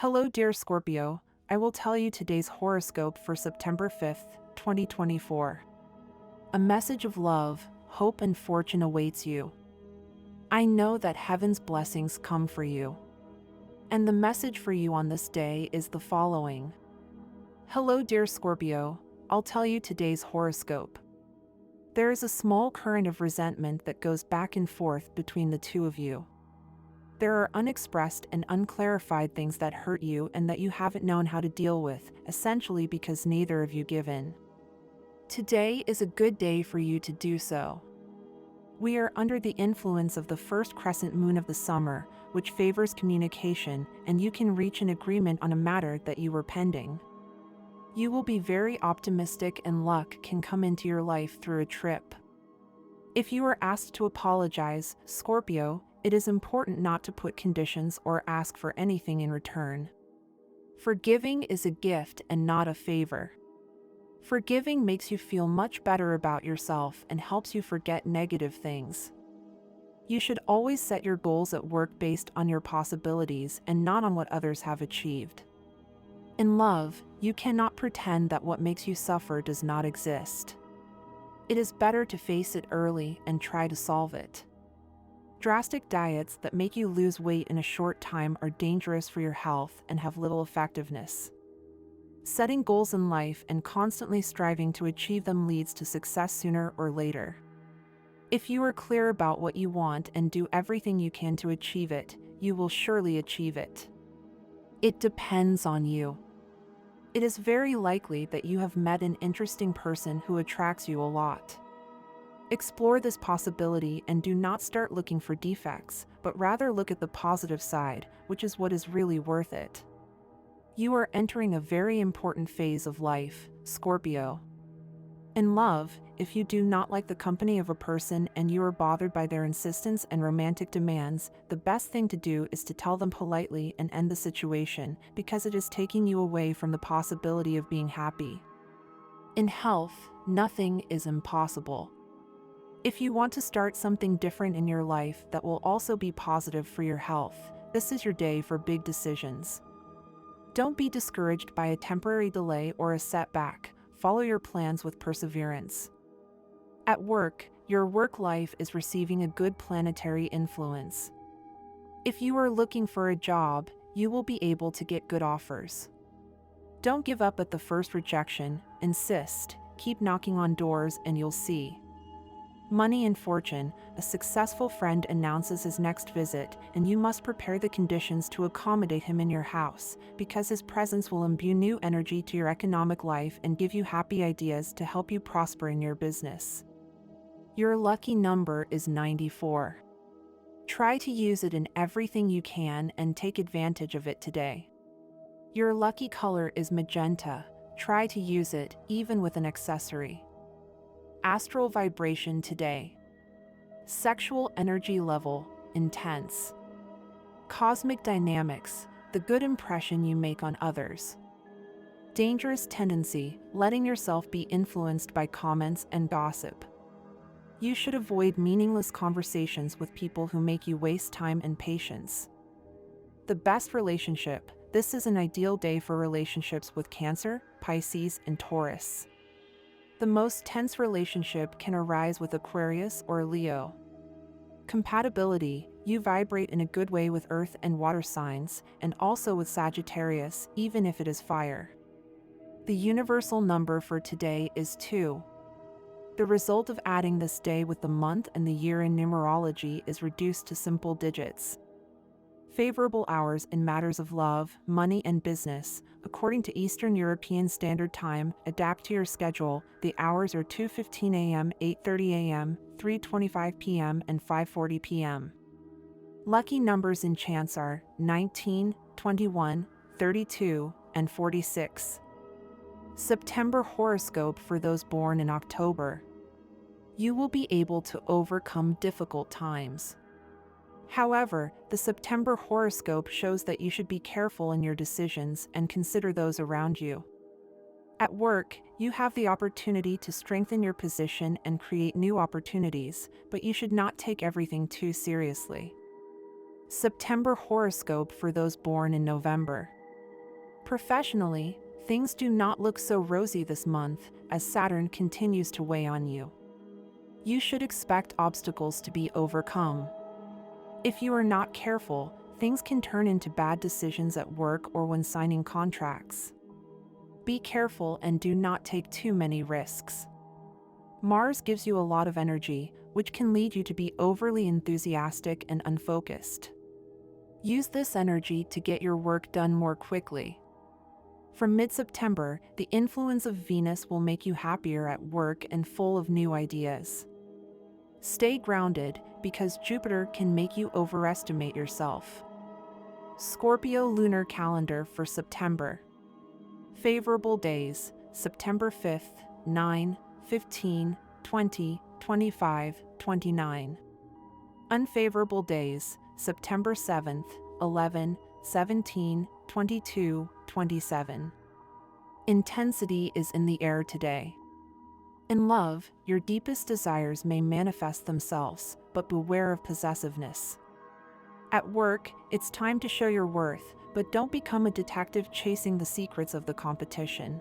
Hello, dear Scorpio. I will tell you today's horoscope for September 5th, 2024. A message of love, hope, and fortune awaits you. I know that heaven's blessings come for you. And the message for you on this day is the following. Hello, dear Scorpio. I'll tell you today's horoscope. There is a small current of resentment that goes back and forth between the two of you. There are unexpressed and unclarified things that hurt you and that you haven't known how to deal with, essentially because neither of you give in. Today is a good day for you to do so. We are under the influence of the first crescent moon of the summer, which favors communication, and you can reach an agreement on a matter that you were pending. You will be very optimistic and luck can come into your life through a trip. If you are asked to apologize, Scorpio, it is important not to put conditions or ask for anything in return. Forgiving is a gift and not a favor. Forgiving makes you feel much better about yourself and helps you forget negative things. You should always set your goals at work based on your possibilities and not on what others have achieved. In love, you cannot pretend that what makes you suffer does not exist. It is better to face it early and try to solve it. Drastic diets that make you lose weight in a short time are dangerous for your health and have little effectiveness. Setting goals in life and constantly striving to achieve them leads to success sooner or later. If you are clear about what you want and do everything you can to achieve it, you will surely achieve it. It depends on you. It is very likely that you have met an interesting person who attracts you a lot. Explore this possibility and do not start looking for defects, but rather look at the positive side, which is what is really worth it. You are entering a very important phase of life, Scorpio. In love, if you do not like the company of a person and you are bothered by their insistence and romantic demands, the best thing to do is to tell them politely and end the situation, because it is taking you away from the possibility of being happy. In health, nothing is impossible. If you want to start something different in your life that will also be positive for your health, this is your day for big decisions. Don't be discouraged by a temporary delay or a setback. Follow your plans with perseverance. At work, your work life is receiving a good planetary influence. If you are looking for a job, you will be able to get good offers. Don't give up at the first rejection, insist, keep knocking on doors and you'll see. Money and fortune, a successful friend announces his next visit, and you must prepare the conditions to accommodate him in your house, because his presence will imbue new energy to your economic life and give you happy ideas to help you prosper in your business. Your lucky number is 94. Try to use it in everything you can and take advantage of it today. Your lucky color is magenta. Try to use it, even with an accessory. Astral vibration today. Sexual energy level, intense. Cosmic dynamics, the good impression you make on others. Dangerous tendency, letting yourself be influenced by comments and gossip. You should avoid meaningless conversations with people who make you waste time and patience. The best relationship, this is an ideal day for relationships with Cancer, Pisces, and Taurus. The most tense relationship can arise with Aquarius or Leo. Compatibility, you vibrate in a good way with earth and water signs, and also with Sagittarius, even if it is fire. The universal number for today is 2. The result of adding this day with the month and the year in numerology is reduced to simple digits. Favorable hours in matters of love, money, and business. According to Eastern European Standard Time, adapt to your schedule. The hours are 2:15 a.m., 8:30 a.m., 3:25 p.m., and 5:40 p.m. Lucky numbers in chance are 19, 21, 32, and 46. September horoscope for those born in October. You will be able to overcome difficult times. However, the September horoscope shows that you should be careful in your decisions and consider those around you. At work, you have the opportunity to strengthen your position and create new opportunities, but you should not take everything too seriously. September horoscope for those born in November. Professionally, things do not look so rosy this month as Saturn continues to weigh on you. You should expect obstacles to be overcome. If you are not careful, things can turn into bad decisions at work or when signing contracts. Be careful and do not take too many risks. Mars gives you a lot of energy, which can lead you to be overly enthusiastic and unfocused. Use this energy to get your work done more quickly. From mid-September, the influence of Venus will make you happier at work and full of new ideas. Stay grounded because Jupiter can make you overestimate yourself. Scorpio lunar calendar for September. Favorable days: September 5th, 9, 15, 20, 25, 29. Unfavorable days: September 7th, 11, 17, 22, 27. Intensity is in the air today. In love, your deepest desires may manifest themselves, but beware of possessiveness. At work, it's time to show your worth, but don't become a detective chasing the secrets of the competition.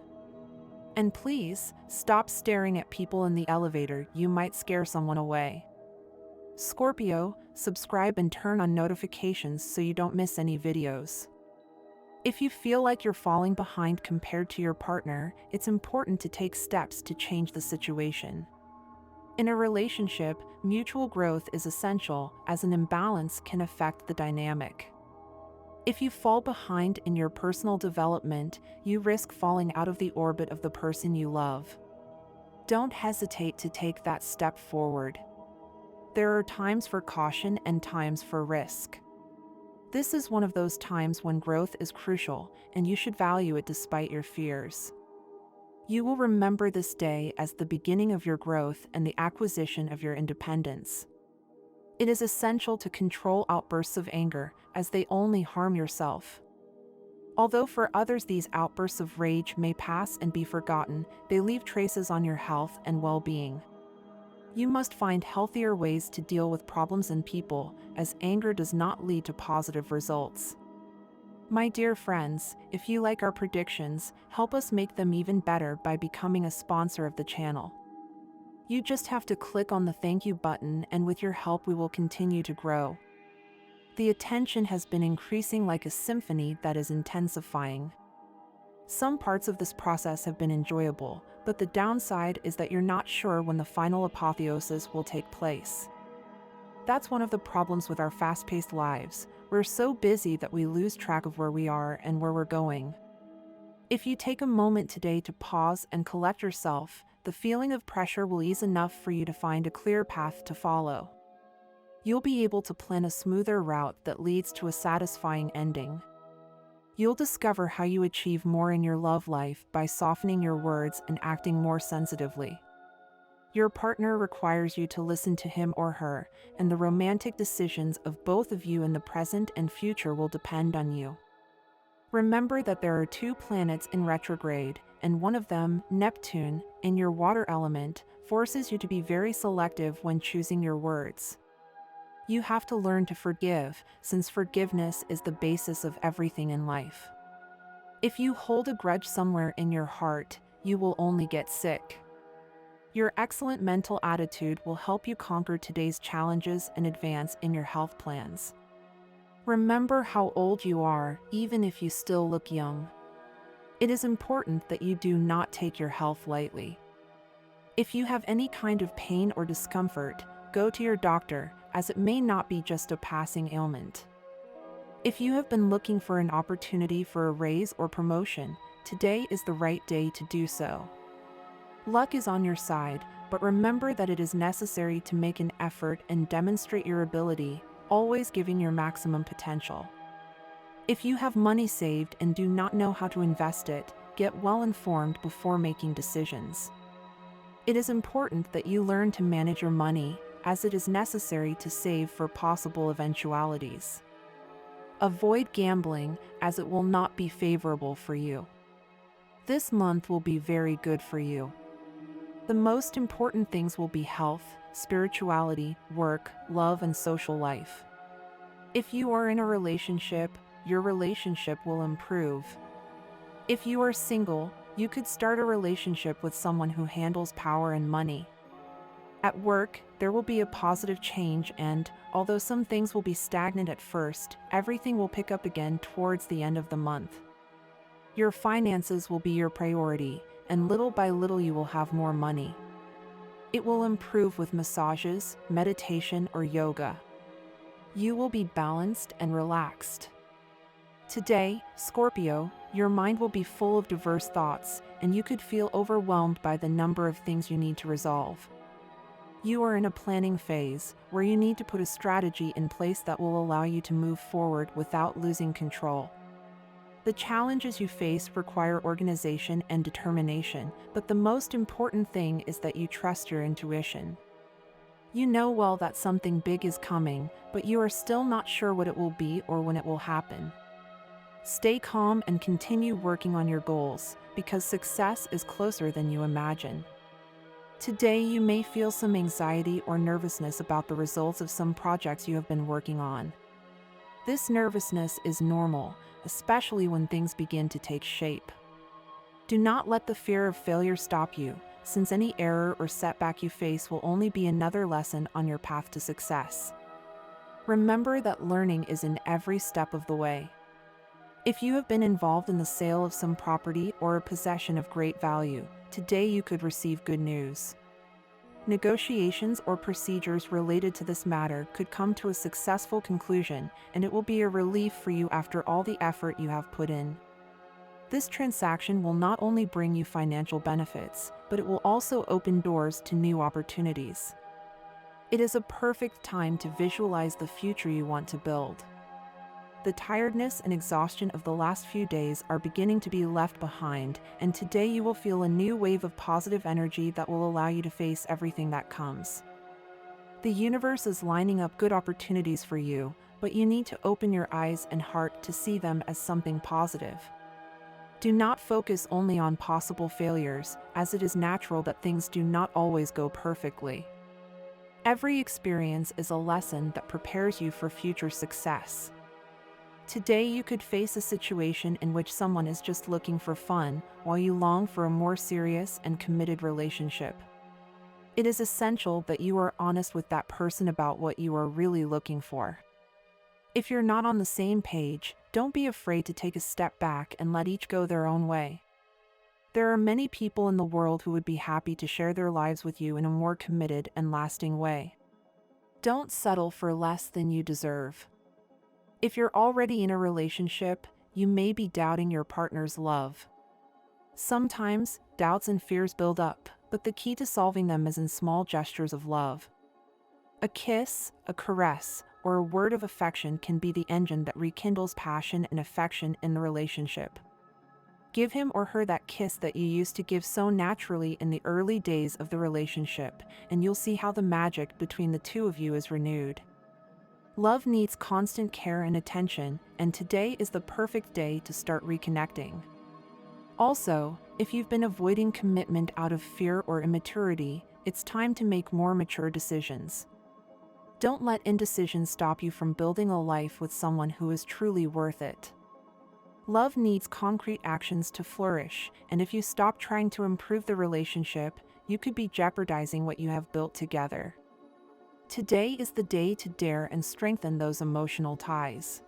And please, stop staring at people in the elevator, you might scare someone away. Scorpio, subscribe and turn on notifications so you don't miss any videos. If you feel like you're falling behind compared to your partner, it's important to take steps to change the situation. In a relationship, mutual growth is essential, as an imbalance can affect the dynamic. If you fall behind in your personal development, you risk falling out of the orbit of the person you love. Don't hesitate to take that step forward. There are times for caution and times for risk. This is one of those times when growth is crucial, and you should value it despite your fears. You will remember this day as the beginning of your growth and the acquisition of your independence. It is essential to control outbursts of anger, as they only harm yourself. Although for others these outbursts of rage may pass and be forgotten, they leave traces on your health and well-being. You must find healthier ways to deal with problems and people, as anger does not lead to positive results. My dear friends, if you like our predictions, help us make them even better by becoming a sponsor of the channel. You just have to click on the thank you button, and with your help we will continue to grow. The attention has been increasing like a symphony that is intensifying. Some parts of this process have been enjoyable, but the downside is that you're not sure when the final apotheosis will take place. That's one of the problems with our fast-paced lives. We're so busy that we lose track of where we are and where we're going. If you take a moment today to pause and collect yourself, the feeling of pressure will ease enough for you to find a clear path to follow. You'll be able to plan a smoother route that leads to a satisfying ending. You'll discover how you achieve more in your love life by softening your words and acting more sensitively. Your partner requires you to listen to him or her, and the romantic decisions of both of you in the present and future will depend on you. Remember that there are 2 planets in retrograde, and one of them, Neptune, in your water element, forces you to be very selective when choosing your words. You have to learn to forgive, since forgiveness is the basis of everything in life. If you hold a grudge somewhere in your heart, you will only get sick. Your excellent mental attitude will help you conquer today's challenges and advance in your health plans. Remember how old you are, even if you still look young. It is important that you do not take your health lightly. If you have any kind of pain or discomfort, go to your doctor, as it may not be just a passing ailment. If you have been looking for an opportunity for a raise or promotion, today is the right day to do so. Luck is on your side, but remember that it is necessary to make an effort and demonstrate your ability, always giving your maximum potential. If you have money saved and do not know how to invest it, get well informed before making decisions. It is important that you learn to manage your money, as it is necessary to save for possible eventualities. Avoid gambling, as it will not be favorable for you. This month will be very good for you. The most important things will be health, spirituality, work, love, and social life. If you are in a relationship, your relationship will improve. If you are single, you could start a relationship with someone who handles power and money. At work, there will be a positive change and, although some things will be stagnant at first, everything will pick up again towards the end of the month. Your finances will be your priority, and little by little you will have more money. It will improve with massages, meditation, or yoga. You will be balanced and relaxed. Today, Scorpio, your mind will be full of diverse thoughts, and you could feel overwhelmed by the number of things you need to resolve. You are in a planning phase, where you need to put a strategy in place that will allow you to move forward without losing control. The challenges you face require organization and determination, but the most important thing is that you trust your intuition. You know well that something big is coming, but you are still not sure what it will be or when it will happen. Stay calm and continue working on your goals, because success is closer than you imagine. Today you may feel some anxiety or nervousness about the results of some projects you have been working on. This nervousness is normal, especially when things begin to take shape. Do not let the fear of failure stop you, since any error or setback you face will only be another lesson on your path to success. Remember that learning is in every step of the way. If you have been involved in the sale of some property or a possession of great value, today you could receive good news. Negotiations or procedures related to this matter could come to a successful conclusion, and it will be a relief for you after all the effort you have put in. This transaction will not only bring you financial benefits, but it will also open doors to new opportunities. It is a perfect time to visualize the future you want to build. The tiredness and exhaustion of the last few days are beginning to be left behind, and today you will feel a new wave of positive energy that will allow you to face everything that comes. The universe is lining up good opportunities for you, but you need to open your eyes and heart to see them as something positive. Do not focus only on possible failures, as it is natural that things do not always go perfectly. Every experience is a lesson that prepares you for future success. Today you could face a situation in which someone is just looking for fun, while you long for a more serious and committed relationship. It is essential that you are honest with that person about what you are really looking for. If you're not on the same page, don't be afraid to take a step back and let each go their own way. There are many people in the world who would be happy to share their lives with you in a more committed and lasting way. Don't settle for less than you deserve. If you're already in a relationship, you may be doubting your partner's love. Sometimes, doubts and fears build up, but the key to solving them is in small gestures of love. A kiss, a caress, or a word of affection can be the engine that rekindles passion and affection in the relationship. Give him or her that kiss that you used to give so naturally in the early days of the relationship, and you'll see how the magic between the two of you is renewed. Love needs constant care and attention, and today is the perfect day to start reconnecting. Also, if you've been avoiding commitment out of fear or immaturity, it's time to make more mature decisions. Don't let indecision stop you from building a life with someone who is truly worth it. Love needs concrete actions to flourish, and if you stop trying to improve the relationship, you could be jeopardizing what you have built together. Today is the day to dare and strengthen those emotional ties.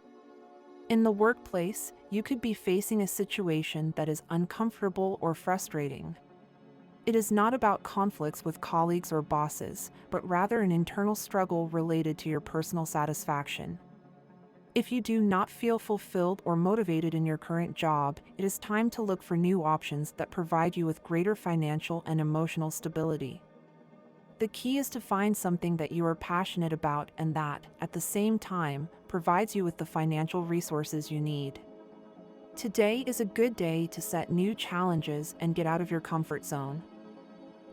In the workplace, you could be facing a situation that is uncomfortable or frustrating. It is not about conflicts with colleagues or bosses, but rather an internal struggle related to your personal satisfaction. If you do not feel fulfilled or motivated in your current job, it is time to look for new options that provide you with greater financial and emotional stability. The key is to find something that you are passionate about and that, at the same time, provides you with the financial resources you need. Today is a good day to set new challenges and get out of your comfort zone.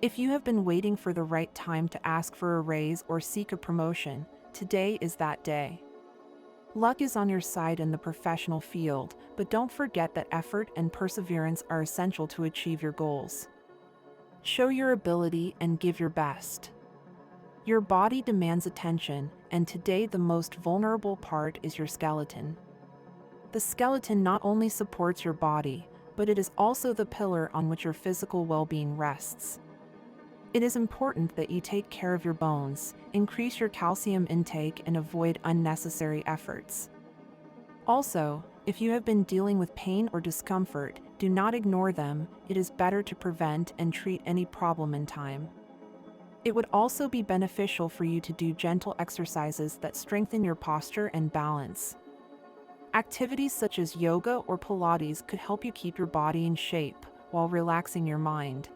If you have been waiting for the right time to ask for a raise or seek a promotion, today is that day. Luck is on your side in the professional field, but don't forget that effort and perseverance are essential to achieve your goals. Show your ability and give your best. Your body demands attention, and today the most vulnerable part is your skeleton. The skeleton not only supports your body, but it is also the pillar on which your physical well-being rests. It is important that you take care of your bones, increase your calcium intake, and avoid unnecessary efforts. Also, if you have been dealing with pain or discomfort, do not ignore them. It is better to prevent and treat any problem in time. It would also be beneficial for you to do gentle exercises that strengthen your posture and balance. Activities such as yoga or Pilates could help you keep your body in shape while relaxing your mind.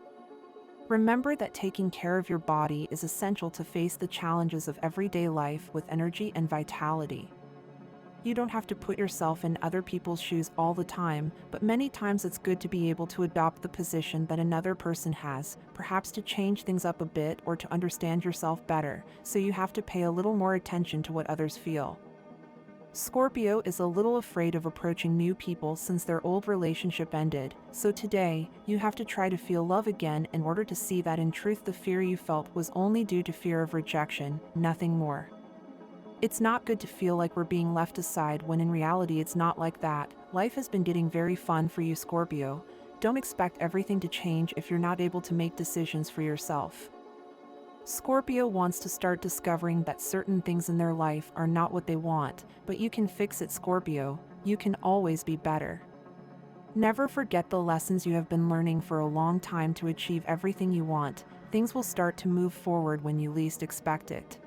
Remember that taking care of your body is essential to face the challenges of everyday life with energy and vitality. You don't have to put yourself in other people's shoes all the time, but many times it's good to be able to adopt the position that another person has, perhaps to change things up a bit or to understand yourself better, so you have to pay a little more attention to what others feel. Scorpio is a little afraid of approaching new people since their old relationship ended, so today, you have to try to feel love again in order to see that in truth the fear you felt was only due to fear of rejection, nothing more. It's not good to feel like we're being left aside when in reality it's not like that. Life has been getting very fun for you, Scorpio. Don't expect everything to change if you're not able to make decisions for yourself. Scorpio wants to start discovering that certain things in their life are not what they want, but you can fix it, Scorpio. You can always be better. Never forget the lessons you have been learning for a long time to achieve everything you want. Things will start to move forward when you least expect it.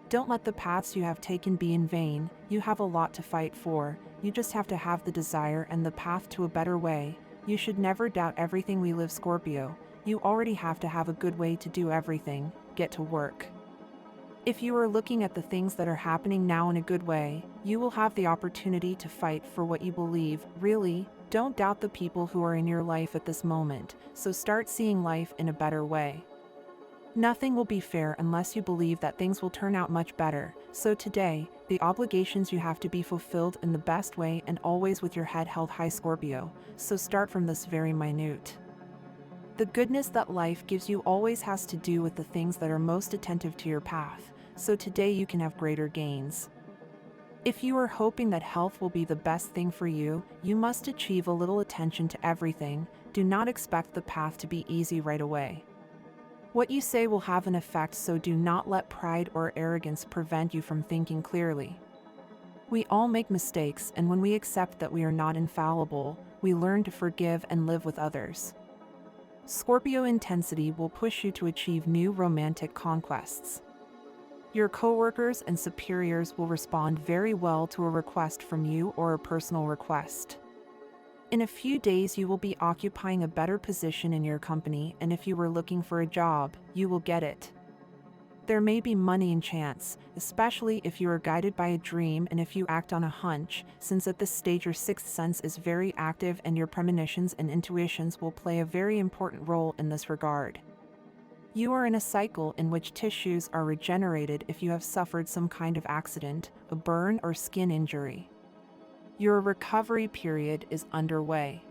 Don't let the paths you have taken be in vain. You have a lot to fight for. You just have to have the desire and the path to a better way. You should never doubt everything we live, Scorpio. You already have to have a good way to do everything. Get to work. If you are looking at the things that are happening now in a good way, you will have the opportunity to fight for what you believe. Really, don't doubt the people who are in your life at this moment, so start seeing life in a better way. Nothing will be fair unless you believe that things will turn out much better, so today, the obligations you have to be fulfilled in the best way and always with your head held high, Scorpio, so start from this very minute. The goodness that life gives you always has to do with the things that are most attentive to your path, so today you can have greater gains. If you are hoping that health will be the best thing for you, you must achieve a little attention to everything. Do not expect the path to be easy right away. What you say will have an effect, so do not let pride or arrogance prevent you from thinking clearly. We all make mistakes, and when we accept that we are not infallible, we learn to forgive and live with others. Scorpio intensity will push you to achieve new romantic conquests. Your coworkers and superiors will respond very well to a request from you or a personal request. In a few days you will be occupying a better position in your company, and if you were looking for a job, you will get it. There may be money and chance, especially if you are guided by a dream and if you act on a hunch, since at this stage your sixth sense is very active and your premonitions and intuitions will play a very important role in this regard. You are in a cycle in which tissues are regenerated if you have suffered some kind of accident, a burn or skin injury. Your recovery period is underway.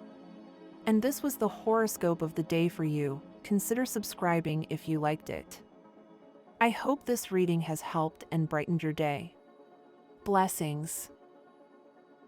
And this was the horoscope of the day for you. Consider subscribing if you liked it. I hope this reading has helped and brightened your day. Blessings.